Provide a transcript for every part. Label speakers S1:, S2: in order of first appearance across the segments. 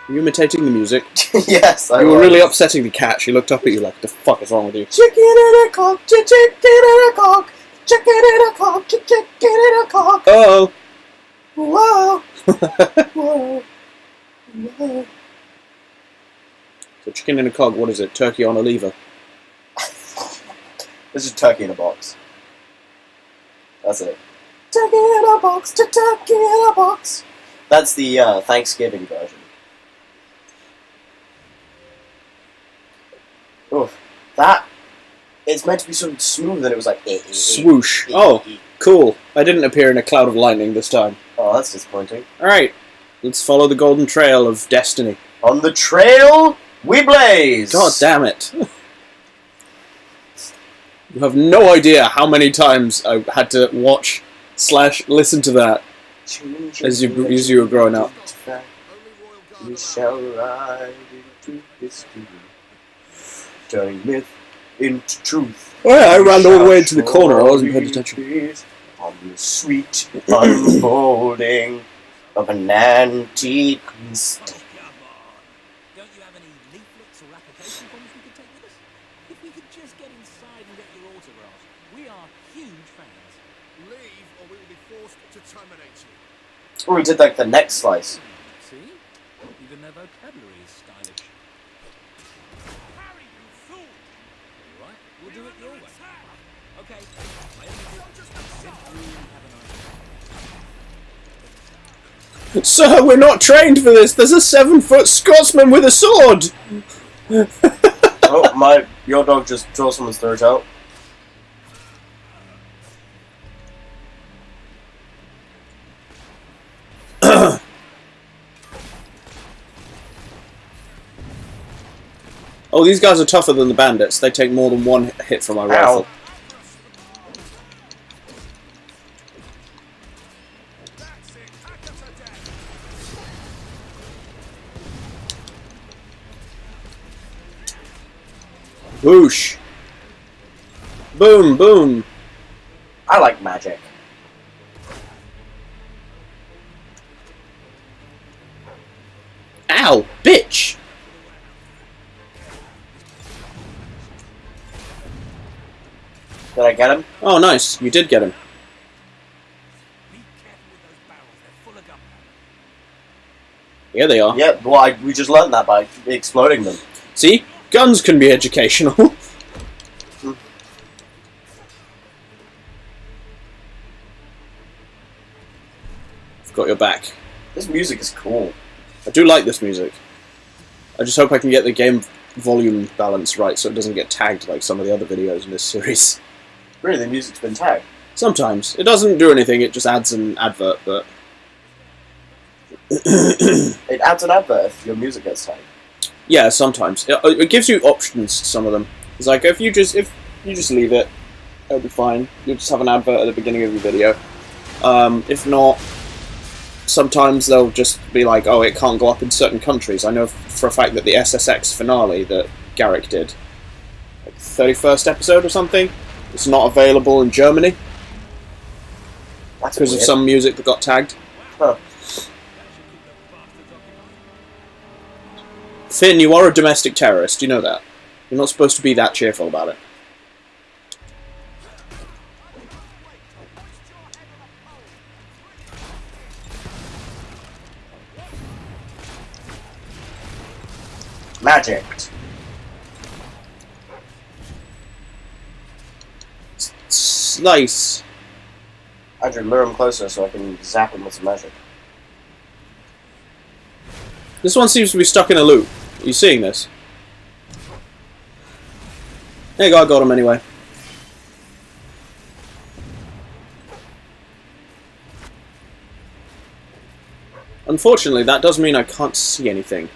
S1: Are you imitating the music?
S2: Yes, I
S1: You were
S2: was.
S1: really upsetting the cat. She looked up at you like, the fuck is wrong with you?
S2: Chicken and a cock, chicken and a cock, chicken and a cock, chicken and a cock.
S1: Oh!
S2: Whoa. Whoa. Whoa.
S1: So chicken in a cog, what is it? Turkey on a lever.
S2: This is turkey in a box. That's it. Turkey in a box, turkey in a box. That's the Thanksgiving version. Oof. That... It's meant to be sort of smooth and it was like...
S1: Swoosh. Oh, cool. I didn't appear in a cloud of lightning this time.
S2: Oh, that's disappointing.
S1: Alright, let's follow the golden trail of destiny.
S2: On the trail, we blaze!
S1: God damn it. You have no idea how many times I had to watch / listen to that as you were growing up.
S2: We shall ride into history, turning myth into truth.
S1: Oh yeah, I ran all the way into the corner, I wasn't paying attention.
S2: On the sweet unfolding of an antique mistake.
S3: Don't you have any leaflets or application forms we could take with us? If we could just get inside and get your autographs, we are huge fans.
S4: Leave or we will be forced to terminate you.
S2: Oh, we did like the next slice.
S3: See? Even their vocabulary is stylish.
S4: Harry, you fool!
S3: Alright, we'll do it your way. Okay.
S1: Sir, we're not trained for this. There's a 7-foot Scotsman with a sword.
S2: Oh, your dog just tore someone's throat out.
S1: Oh, these guys are tougher than the bandits. They take more than one hit from my rifle. Whoosh! Boom, boom!
S2: I like magic.
S1: Ow! Bitch!
S2: Did I get him?
S1: Oh, nice. You did get him.
S3: Be careful with those barrels, they're full of gunpowder.
S1: Here they are.
S2: Yeah, well, we just learned that by exploding them.
S1: See? Guns can be educational. I've got your back.
S2: This music is cool.
S1: I do like this music. I just hope I can get the game volume balance right so it doesn't get tagged like some of the other videos in this series.
S2: Really, the music's been tagged.
S1: Sometimes. It doesn't do anything, it just adds an advert, but...
S2: It adds an advert if your music gets tagged.
S1: Yeah, sometimes. It gives you options, some of them. It's like, if you just leave it, it'll be fine. You'll just have an advert at the beginning of your video. If not, sometimes they'll just be like, oh, it can't go up in certain countries. I know for a fact that the SSX finale that Garrick did, like 31st episode or something, it's not available in Germany.
S2: That's
S1: because of
S2: weird.
S1: some music that got tagged.
S2: Huh.
S1: Finn, you are a domestic terrorist, you know that. You're not supposed to be that cheerful about it.
S2: Magic.
S1: Slice.
S2: Andrew, lure him closer so I can zap him with some magic.
S1: This one seems to be stuck in a loop. Are you seeing this? There you go, I got him anyway. Unfortunately, that does mean I can't see anything.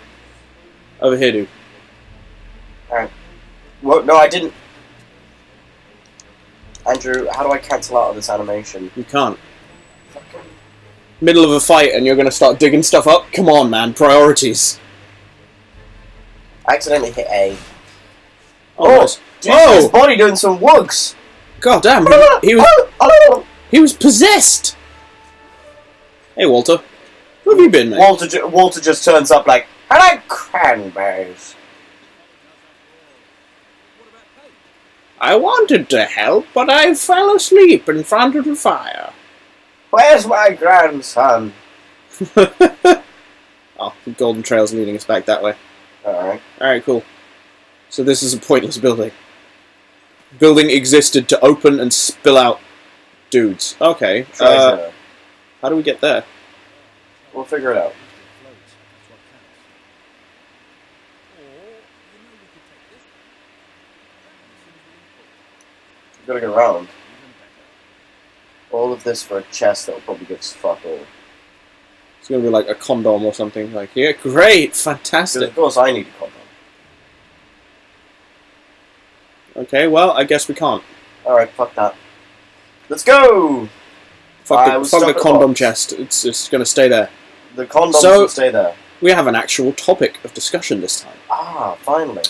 S1: Over here, dude.
S2: Alright. Well, no, I didn't. Andrew, how do I cancel out of this animation?
S1: You can't. Middle of a fight and you're going to start digging stuff up? Come on, man. Priorities.
S2: I accidentally hit A.
S1: Oh, nice.
S2: Dude, his body doing some wugs.
S1: God damn, he was possessed! Hey, Walter. Where have you been, mate?
S2: Walter just turns up like, I like cranberries.
S3: What about Kate?
S1: I wanted to help, but I fell asleep in front of the fire.
S2: Where's my grandson?
S1: Oh, the golden trail's leading us back that way.
S2: Alright.
S1: Alright, cool. So this is a pointless building. Building existed to open and spill out dudes. Okay.
S2: Treasure.
S1: How do we get there?
S2: We'll figure it out.
S3: Floats. That's what counts. Or, you know, we could take this.
S2: We've got to go around.
S3: Even better.
S2: All of this for a chest that will probably give us fuck all.
S1: It's gonna be like a condom or something. Like, yeah, great,
S2: Because
S1: fantastic.
S2: of course I need a condom.
S1: Okay, well, I guess we can't.
S2: Alright, fuck that. Let's go!
S1: Fuck
S2: I
S1: the,
S2: was
S1: fuck
S2: stuck
S1: the
S2: at
S1: condom
S2: box.
S1: chest. It's just gonna stay there.
S2: The condoms
S1: So-
S2: will stay there.
S1: We have an actual topic of discussion this time.
S2: Ah, finally.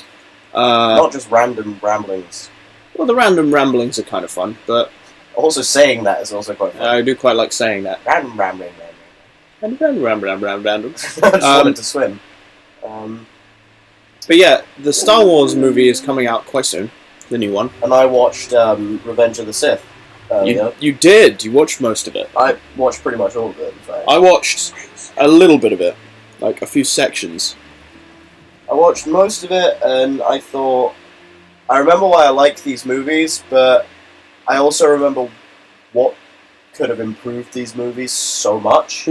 S1: Uh,
S2: Not just random ramblings.
S1: well, the random ramblings are kind of fun, but
S2: Also saying that is also quite fun.
S1: I do quite like saying that.
S2: Random rambling.
S1: Random.
S2: I just wanted to swim.
S1: But yeah, the Star Wars movie is coming out quite soon. The new one.
S2: And I watched Revenge of the Sith earlier.
S1: You did. You watched most of it.
S2: I watched pretty much all of it, in fact.
S1: I watched a little bit of it, like a few sections.
S2: I watched most of it, and I thought... I remember why I liked these movies, but I also remember what could have improved these movies so much.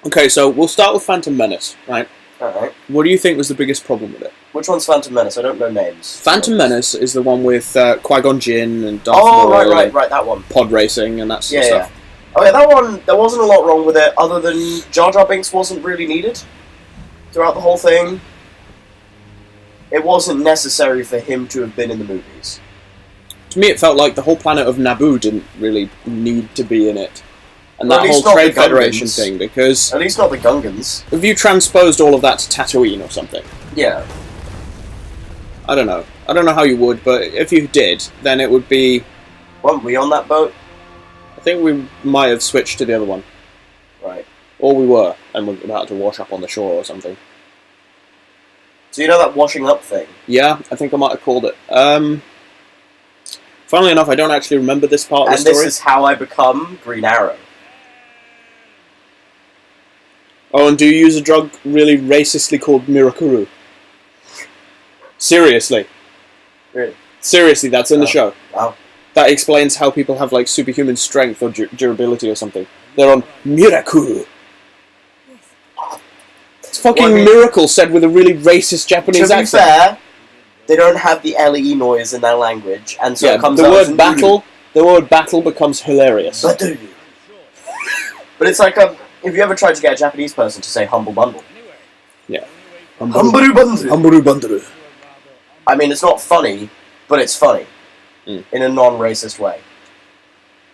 S1: Okay, so we'll start with Phantom Menace, right?
S2: Alright.
S1: What do you think was the biggest problem with it?
S2: Which one's Phantom Menace? I don't know names.
S1: Phantom Menace is the one with Qui-Gon Jinn and Darth
S2: Oh,
S1: Maul
S2: right, that one.
S1: and pod racing and that sort
S2: Yeah,
S1: of
S2: yeah.
S1: stuff.
S2: Oh yeah, that one, there wasn't a lot wrong with it, other than Jar Jar Binks wasn't really needed throughout the whole thing. It wasn't necessary for him to have been in the movies.
S1: To me, it felt like the whole planet of Naboo didn't really need to be in it. And
S2: Well,
S1: that
S2: at
S1: whole
S2: least not
S1: Trade
S2: the
S1: Federation
S2: Gungans.
S1: thing, because
S2: At least not the Gungans.
S1: if you transposed all of that to Tatooine or something,
S2: Yeah.
S1: I don't know. I don't know how you would, but if you did, then it would be...
S2: Weren't we on that boat?
S1: I think we might have switched to the other one.
S2: Right.
S1: Or we were, and we're about to wash up on the shore or something.
S2: So you know that washing up thing?
S1: Yeah, I think I might have called it. Funnily enough, I don't actually remember this part of
S2: And
S1: the
S2: this
S1: story.
S2: is how I become Green Arrow.
S1: Oh, and do you use a drug really racistly called Mirakuru? Seriously.
S2: Really?
S1: Seriously, that's in the
S2: Oh.
S1: show.
S2: Wow.
S1: That explains how people have, like, superhuman strength or durability or something. They're on Mirakuru. It's fucking
S2: Well, I mean-
S1: miracle said with a really racist Japanese
S2: To be
S1: accent.
S2: fair, they don't have the LE noise in their language, and so
S1: Yeah,
S2: it comes
S1: the
S2: out as
S1: word
S2: a
S1: battle, the word battle becomes hilarious.
S2: But do you? But it's like if you ever tried to get a Japanese person to say humble bundle.
S1: Yeah.
S2: Humble bundle.
S1: Hamburu banduru.
S2: I mean, it's not funny, but it's funny
S1: Mm.
S2: in a non-racist way.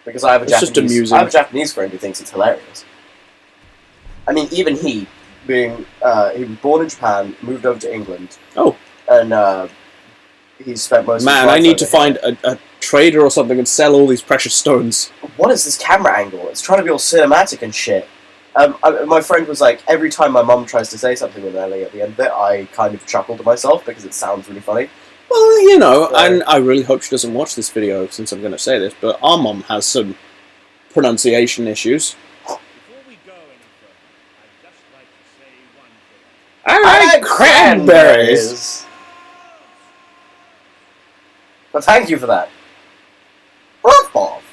S2: Because I have a
S1: It's just
S2: Japanese,
S1: amusing.
S2: I have a Japanese friend who thinks it's hilarious. I mean, even he, being he was born in Japan, moved over to England.
S1: Oh.
S2: And he spent most. of
S1: Man,
S2: his
S1: I
S2: life
S1: need to
S2: over
S1: find a trader or something and sell all these precious stones.
S2: here. What is this camera angle? It's trying to be all cinematic and shit. My friend was like, every time my mum tries to say something with Ellie at the end of it, I kind of chuckle to myself because it sounds really funny.
S1: Well, you know,
S2: Yeah.
S1: and I really hope she doesn't watch this video since I'm going to say this, but our mum has some pronunciation issues.
S3: Before we go any further, I'd just like to say one thing.
S1: I like cranberries!
S2: But thank you for that. Rough off.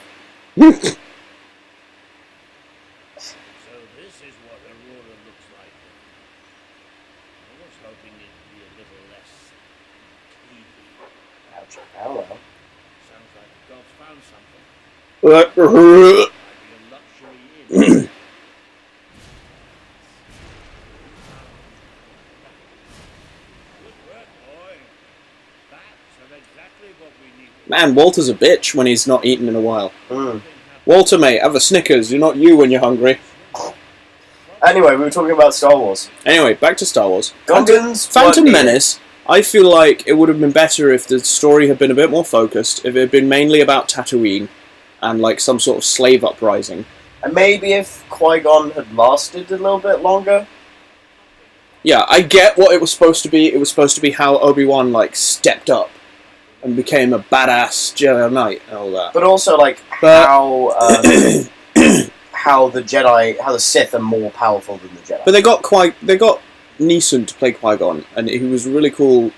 S3: So this is what Aurora looks like. I was hoping it'd be a little less TV.
S2: Ouch. Hello.
S3: Sounds like the gods found something. Might be a luxury inn. Good work, boy. That's exactly what we need.
S1: Man, Walter's a bitch when he's not eaten in a while.
S2: Mm.
S1: Walter, mate, have a Snickers. You're not you when you're hungry.
S2: Anyway, we were talking about Star Wars.
S1: Anyway, back to Star Wars.
S2: Gungans.
S1: Phantom
S2: weren't
S1: Menace, I feel like it would have been better if the story had been a bit more focused, if it had been mainly about Tatooine and like some sort of slave uprising.
S2: needed. And maybe if Qui-Gon had lasted a little bit longer.
S1: Yeah, I get what it was supposed to be. It was supposed to be how Obi-Wan, like, stepped up and became a badass Jedi Knight and all that.
S2: But also, like,
S1: But-
S2: how the Jedi, how the Sith are more powerful than the Jedi.
S1: But they got Neeson to play Qui-Gon, and he was a really cool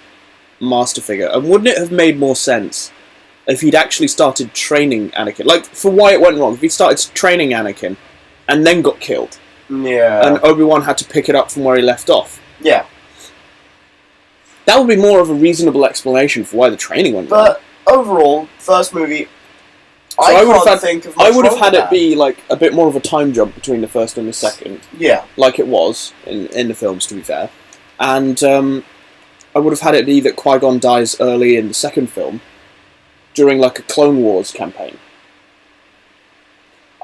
S1: master figure. And wouldn't it have made more sense if he'd actually started training Anakin? Like, for why it went wrong, if he'd started training Anakin and then got killed,
S2: Yeah.
S1: and Obi-Wan had to pick it up from where he left off.
S2: Yeah.
S1: That would be more of a reasonable explanation for why the training went wrong.
S2: But overall, first movie,
S1: So
S2: I
S1: would
S2: can't think of much
S1: I would have
S2: wrong
S1: had
S2: with
S1: it
S2: that.
S1: be like a bit more of a time jump between the first and the second,
S2: Yeah.
S1: like it was in the films, to be fair. And I would have had it be that Qui-Gon dies early in the second film, during like a Clone Wars campaign.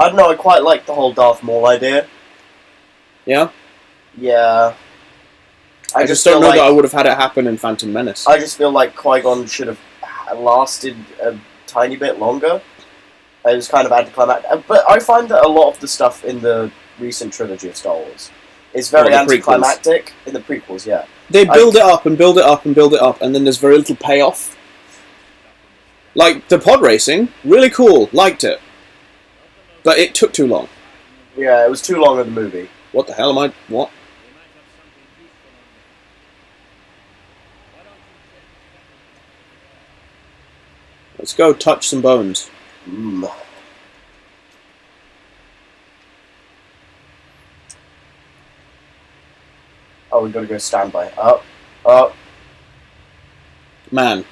S2: I don't know, I quite like the whole Darth Maul idea.
S1: Yeah?
S2: Yeah.
S1: I just don't know that I would have had it happen in Phantom Menace.
S2: I just feel like Qui-Gon should have lasted a tiny bit longer. It was kind of anticlimactic. But I find that a lot of the stuff in the recent trilogy of Star Wars is very
S1: Well, the
S2: anticlimactic. In the prequels, yeah.
S1: They build it up and build it up and build it up, and then there's very little payoff. Like, the pod racing, really cool, liked it. But it took too long.
S2: Yeah, it was too long of the movie.
S1: What the hell am I... What? Let's go touch some bones.
S2: Mm. Oh, we gotta go standby. Up.
S1: Man.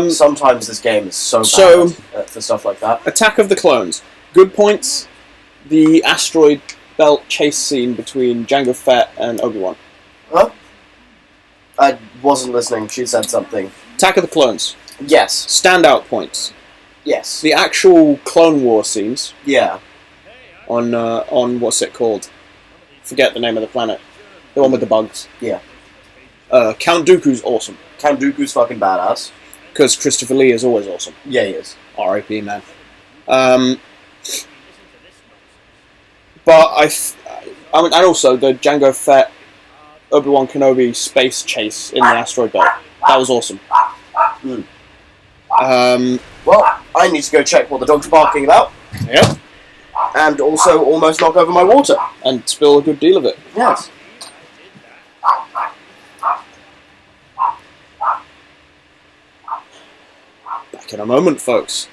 S2: Sometimes this game is so bad for stuff like that.
S1: Attack of the Clones. Good points. The asteroid belt chase scene between Jango Fett and Obi-Wan.
S2: Huh? I wasn't listening. She said something.
S1: Attack of the Clones.
S2: Yes.
S1: Standout points.
S2: Yes.
S1: The actual Clone War scenes
S2: Yeah.
S1: on what's it called? Forget the name of the planet. The one with the bugs.
S2: Yeah.
S1: Count Dooku's awesome.
S2: Count Dooku's fucking badass.
S1: Because Christopher Lee is always awesome.
S2: Yeah, he is.
S1: R.I.P. man. But I mean, and also the Jango Fett Obi-Wan Kenobi space chase in the asteroid belt. That was awesome.
S2: Mm.
S1: Well,
S2: I need to go check what the dog's barking about.
S1: Yep.
S2: And also almost knock over my water.
S1: And spill a good deal of it.
S2: Yes.
S1: Back in a moment, folks.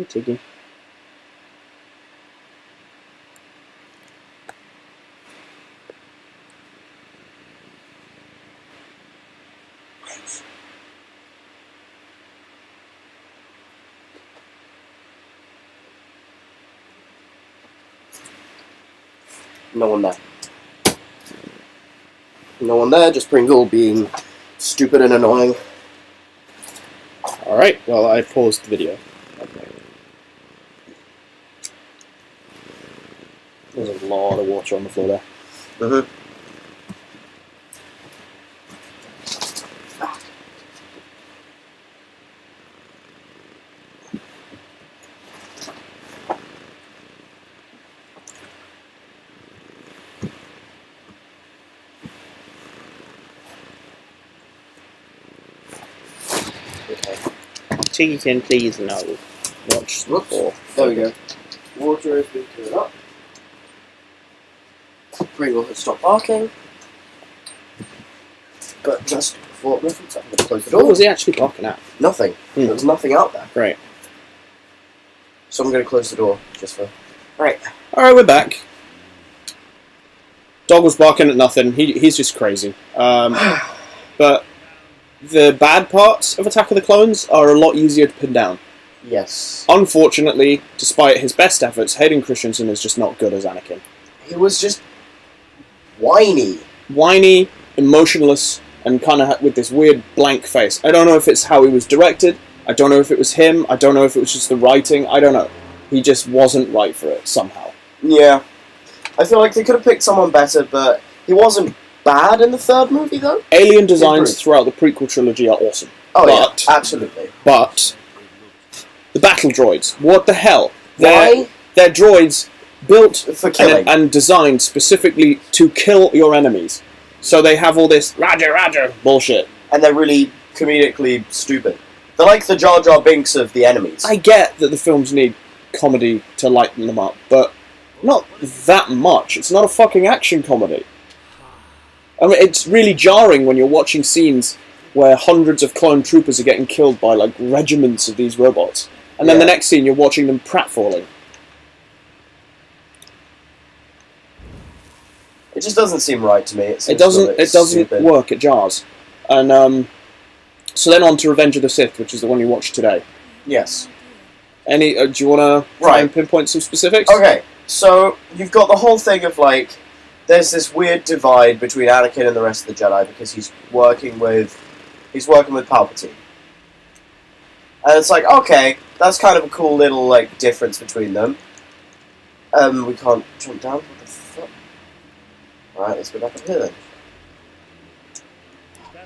S1: Tiggy.
S2: No one there. No one there, just Pringle being stupid and annoying.
S1: Alright, well, I paused the video. There's a lot of water on the floor there.
S2: Mm-hmm.
S1: Tiggy, please, no. Watch the floor.
S2: There we go. Water has been turned up. Pringle has stopped barking. But just for reference, I'm going to close the door.
S1: What was he actually barking at?
S2: Nothing.
S1: Hmm.
S2: There was nothing out there.
S1: Great.
S2: So I'm going to close the door just for... Right.
S1: Alright, we're back. Dog was barking at nothing. He's just crazy. But the bad parts of Attack of the Clones are a lot easier to pin down.
S2: Yes.
S1: Unfortunately, despite his best efforts, Hayden Christensen is just not good as Anakin.
S2: He was just whiny.
S1: Whiny, emotionless, and kind of with this weird blank face. I don't know if it's how he was directed. I don't know if it was him. I don't know if it was just the writing. I don't know. He just wasn't right for it somehow.
S2: Yeah. I feel like they could have picked someone better, but he wasn't bad in the third movie, though.
S1: Alien designs throughout the prequel trilogy are awesome.
S2: Oh,
S1: but,
S2: yeah, absolutely.
S1: But the battle droids, what the hell?
S2: Why?
S1: They're droids built
S2: For killing.
S1: and designed specifically to kill your enemies. So they have all this Roger, Roger bullshit.
S2: And they're really comedically stupid. They're like the Jar Jar Binks of the enemies.
S1: I get that the films need comedy to lighten them up, but not that much. It's not a fucking action comedy. I mean, it's really jarring when you're watching scenes where hundreds of clone troopers are getting killed by, like, regiments of these robots. And then the next scene, you're watching them pratfalling.
S2: It just doesn't seem right to me.
S1: It doesn't work, it jars. And, so then on to Revenge of the Sith, which is the one you watched today.
S2: Yes.
S1: Do you want to try and pinpoint some specifics?
S2: Okay, so you've got the whole thing of, like, there's this weird divide between Anakin and the rest of the Jedi because he's working with Palpatine. And it's like, okay, that's kind of a cool little, like, difference between them. We can't jump down? What the fuck? Alright, let's go back up here then.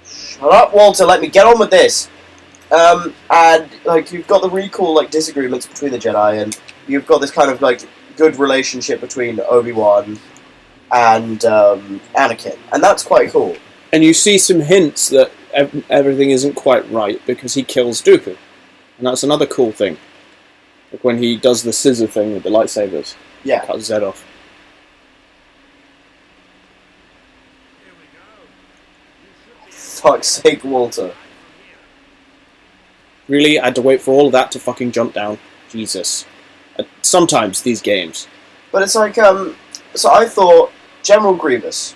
S2: Shut up, Walter, let me get on with this! And, like, you've got the really cool, like, disagreements between the Jedi, and you've got this kind of, like, good relationship between Obi-Wan and Anakin, and that's quite cool.
S1: And you see some hints that everything isn't quite right because he kills Dooku. And that's another cool thing. Like when he does the scissor thing with the lightsabers.
S2: Yeah.
S1: Cut his head off.
S2: Fuck's sake, Walter.
S1: Really? I had to wait for all of that to fucking jump down? Jesus. Sometimes, these games.
S2: But it's like, so I thought General Grievous,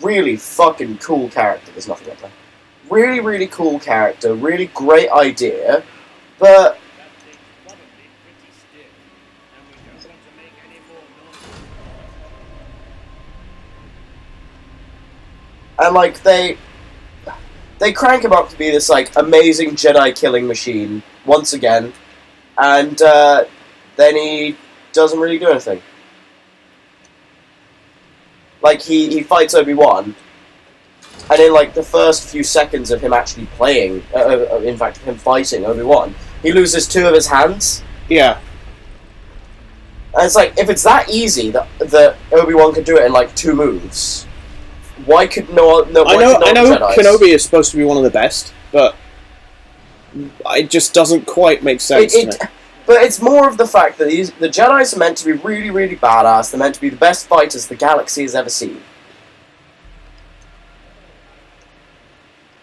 S2: really fucking cool character, there's nothing up there. Really, really cool character, really great idea, but... And, like, they crank him up to be this, like, amazing Jedi killing machine, once again, and, then he doesn't really do anything. Like, he fights Obi-Wan, and in, like, the first few seconds of him actually playing, in fact, him fighting Obi-Wan, he loses 2 of his hands.
S1: Yeah.
S2: And it's like, if it's that easy that Obi-Wan could do it in, like, 2 moves, why could no
S1: I know
S2: Jedis?
S1: Kenobi is supposed to be one of the best, but it just doesn't quite make sense to me.
S2: But it's more of the fact that the Jedis are meant to be really, really badass. They're meant to be the best fighters the galaxy has ever seen.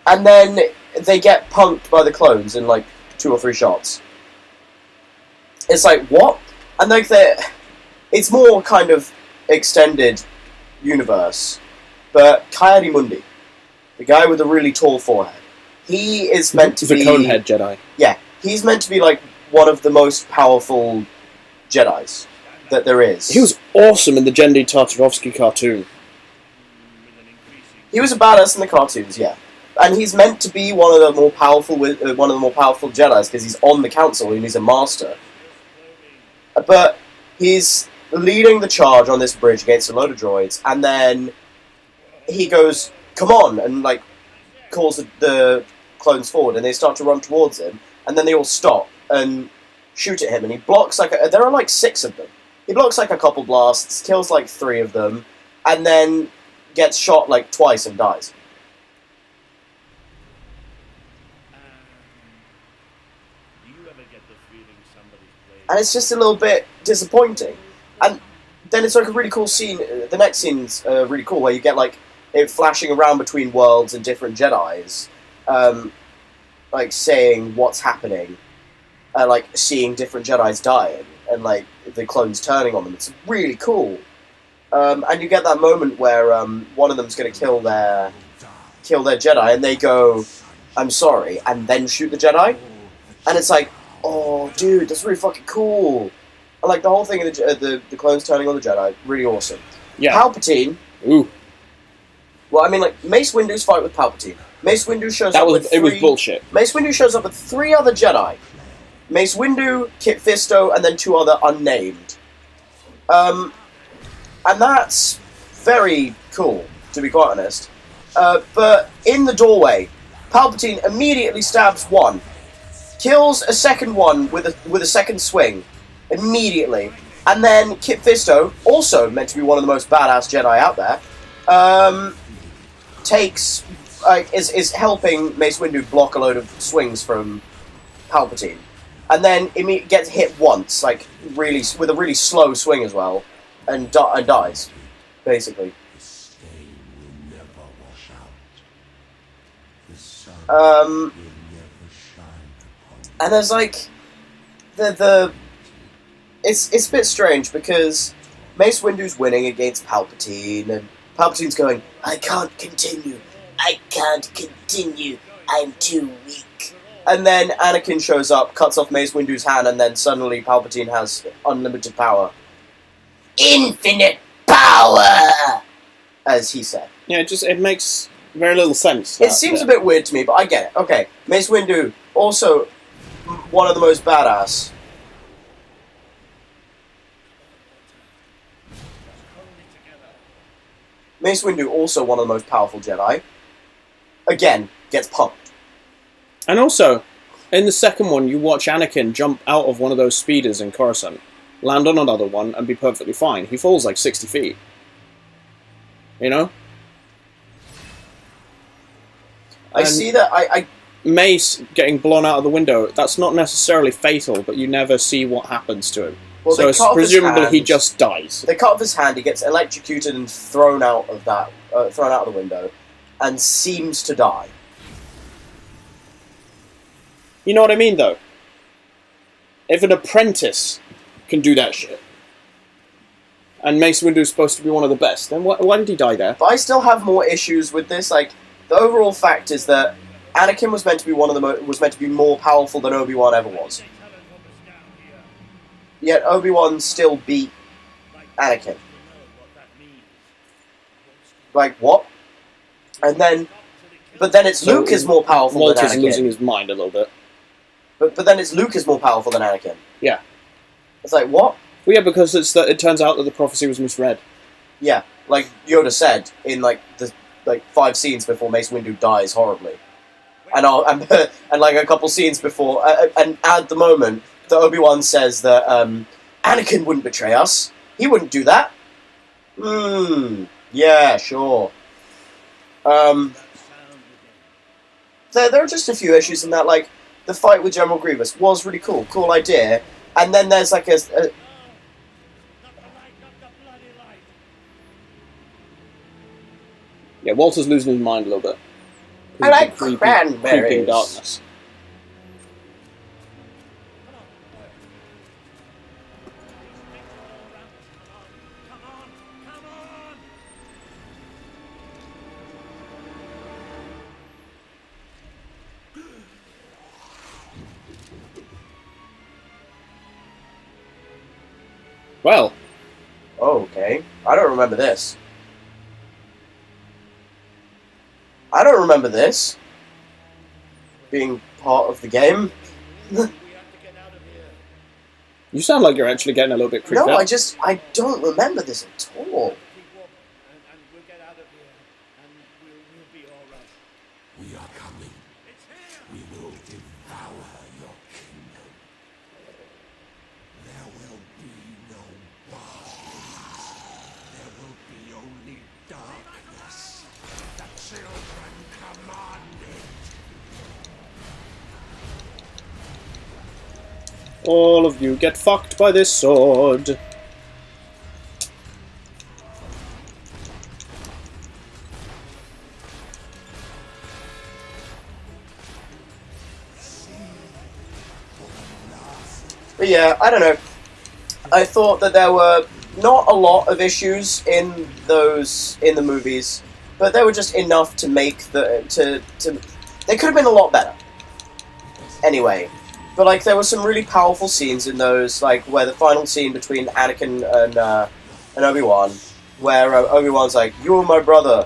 S2: And then they get punked by the clones in, like, 2 or 3 shots. It's like, what? And, like, it's more kind of extended universe. But Coyote-Mundi, the guy with the really tall forehead, he is meant to be...
S1: The Conehead Jedi.
S2: Yeah, he's meant to be, like, one of the most powerful Jedis that there is.
S1: He was awesome in the Genndy Tartakovsky cartoon.
S2: He was a badass in the cartoons, yeah. And he's meant to be one of the more powerful Jedis because he's on the council and he's a master. But he's leading the charge on this bridge against a load of droids, and then he goes, "Come on," and, like, calls the clones forward, and they start to run towards him, and then they all stop and shoot at him, and he blocks, like, there are, like, 6 of them. He blocks, like, a couple blasts, kills, like, 3 of them, and then gets shot, like, twice and dies. And it's just a little bit disappointing. And then it's, like, a really cool scene. The next scene's really cool, where you get, like, it flashing around between worlds and different Jedis, like, saying what's happening, like, seeing different Jedis dying, and, like, the clones turning on them. It's really cool. And you get that moment where one of them's going to kill their Jedi, and they go, "I'm sorry," and then shoot the Jedi. And it's like, oh, dude, that's really fucking cool. And, like, the whole thing of the clones turning on the Jedi, really awesome.
S1: Yeah.
S2: Palpatine.
S1: Ooh.
S2: Well, I mean, like, Mace Windu's fight with Palpatine, Mace Windu shows
S1: That
S2: up
S1: was
S2: with
S1: it was
S2: three-
S1: bullshit.
S2: Mace Windu shows up with 3 other Jedi. Mace Windu, Kit Fisto, and then 2 other unnamed. And that's very cool, to be quite honest. But in the doorway, Palpatine immediately stabs one, kills a second one with a second swing, immediately, and then Kit Fisto, also meant to be one of the most badass Jedi out there, is helping Mace Windu block a load of swings from Palpatine, and then gets hit once, like really with a really slow swing as well, and dies, basically. And there's like it's a bit strange because Mace Windu's winning against Palpatine, and Palpatine's going, I can't continue, I'm too weak. And then Anakin shows up, cuts off Mace Windu's hand, and then suddenly Palpatine has unlimited power. Infinite power! As he said.
S1: Yeah, it makes very little sense.
S2: It seems a bit weird to me, but I get it. Okay, Mace Windu, also one of the most badass. Mace Windu, also one of the most powerful Jedi. Again, gets pumped.
S1: And also, in the second one, you watch Anakin jump out of one of those speeders in Coruscant, land on another one, and be perfectly fine. He falls like 60 feet. You know?
S2: I see that.
S1: Mace getting blown out of the window, that's not necessarily fatal, but you never see what happens to him.
S2: Well,
S1: so it's presumably he just dies.
S2: They cut off his hand, he gets electrocuted and thrown out of the window, and seems to die.
S1: You know what I mean, though? If an apprentice can do that shit, and Mace Windu's supposed to be one of the best, then why did he die there?
S2: But I still have more issues with this. Like, the overall fact is that Anakin was meant to be was meant to be more powerful than Obi-Wan ever was. Yet Obi-Wan still beat Anakin. Like, what? And then, but then it's Luke is more powerful than Anakin.
S1: Walter's losing his mind a little bit.
S2: But then it's Luke is more powerful than Anakin.
S1: Yeah.
S2: It's like, what?
S1: Well, yeah, because it turns out that the prophecy was misread.
S2: Yeah, like Yoda said in like the 5 scenes before Mace Windu dies horribly, and like a couple scenes before, and at the moment that Obi-Wan says that Anakin wouldn't betray us. He wouldn't do that. Yeah, sure. There are just a few issues in that, like, the fight with General Grievous was really cool idea, and then there's like a
S1: yeah, Walter's losing his mind a little bit.
S2: I like cranberries.
S1: Creeping darkness. Well.
S2: Oh, okay. I don't remember this. I don't remember this being part of the game.
S1: You sound like you're actually getting a little bit creeped out.
S2: No, I don't remember this at all.
S4: We are coming. We will devour your kingdom. There will be no bodies. There will be only darkness. The children commanded.
S1: All of you get fucked by this sword.
S2: But yeah, I don't know. I thought that there were not a lot of issues in the movies, but there were just enough to make they could have been a lot better. Anyway, but like there were some really powerful scenes in those, like where the final scene between Anakin and Obi-Wan, where Obi-Wan's like, "You're my brother,"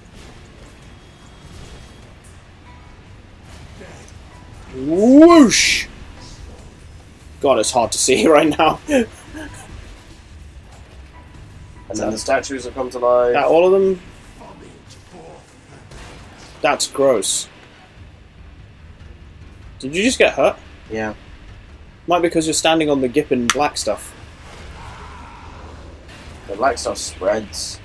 S1: God, it's hard to see right now.
S2: And then the statues have come to life.
S1: That all of them? That's gross. Did you just get hurt?
S2: Yeah.
S1: Might be because you're standing on the Gippin black stuff.
S2: The black stuff spreads.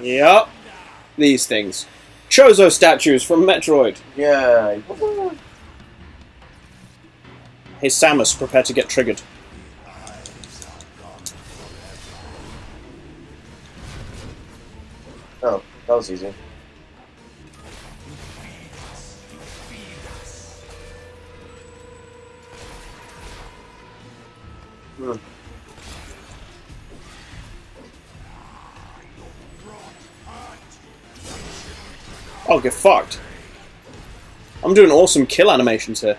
S1: Yep. These things. Chozo statues from Metroid.
S2: Yeah.
S1: Hey Samus, prepare to get triggered.
S2: Oh, that was easy.
S1: I'll get fucked. I'm doing awesome kill animations here.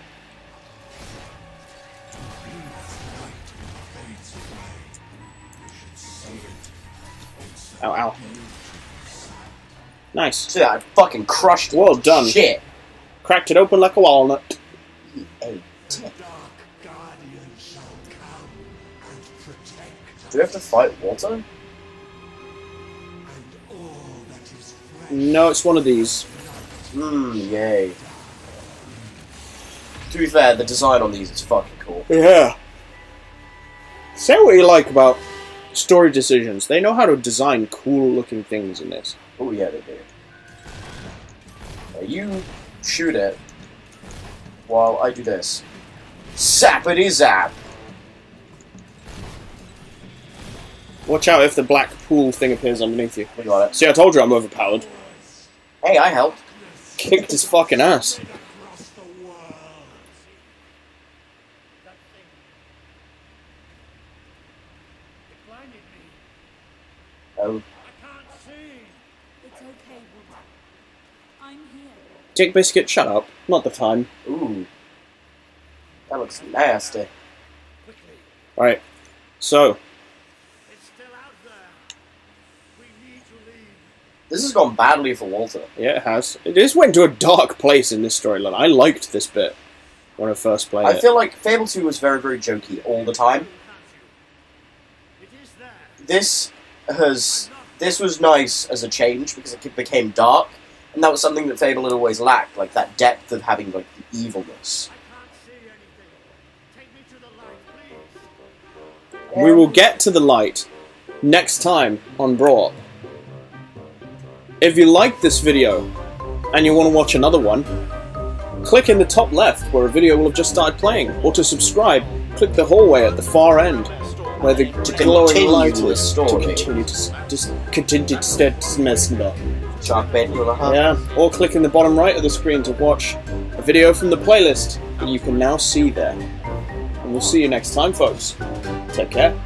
S1: Ow, ow. Nice.
S2: See that? I fucking crushed it.
S1: Well done.
S2: Shit.
S1: Cracked it open like a walnut.
S2: Hey,
S4: The Dark Guardian shall come and protect,
S2: do we have to fight Walter?
S4: and all that is fresh.
S1: No, it's one of these.
S2: Yay. To be fair, the design on these is fucking cool.
S1: Yeah. Say what you like about story decisions. They know how to design cool looking things in this.
S2: Oh yeah, they do. You shoot it while I do this. Zappity zap!
S1: Watch out if the black pool thing appears underneath you.
S2: We got it.
S1: See, I told you I'm overpowered.
S2: Hey, I helped.
S1: Kicked his fucking ass.
S4: Across the world.
S3: That thing. It blinded me.
S2: Oh,
S3: I can't see.
S5: It's okay, Walter. I'm here.
S1: Dick Biscuit, shut up. Not the time.
S2: ooh. That looks nasty.
S3: Quickly.
S1: Right. So,
S3: It's still out there. We need to leave.
S2: This has gone badly for Walter.
S1: yeah, it has. It just went to a dark place in this storyline. I liked this bit when I first played
S2: I
S1: it.
S2: feel like Fable 2 was very, very jokey all the time.
S3: It is there.
S2: This was nice as a change because it became dark, and that was something that Fable had always lacked, like that depth of having like the evilness.
S3: I can't see anything. Take me to the light, please.
S1: We will get to the light next time on Brawl. If you liked this video and you want to watch another one, click in the top left where a video will have just started playing, or to subscribe, click the hallway at the far end where the glowing
S2: continue
S1: light
S2: the
S1: is
S2: story.
S1: to continue to stay.
S2: Shark bait, you know,
S1: Yeah, or click in the bottom right of the screen to watch a video from the playlist that you can now see there. And we'll see you next time, folks. Take care.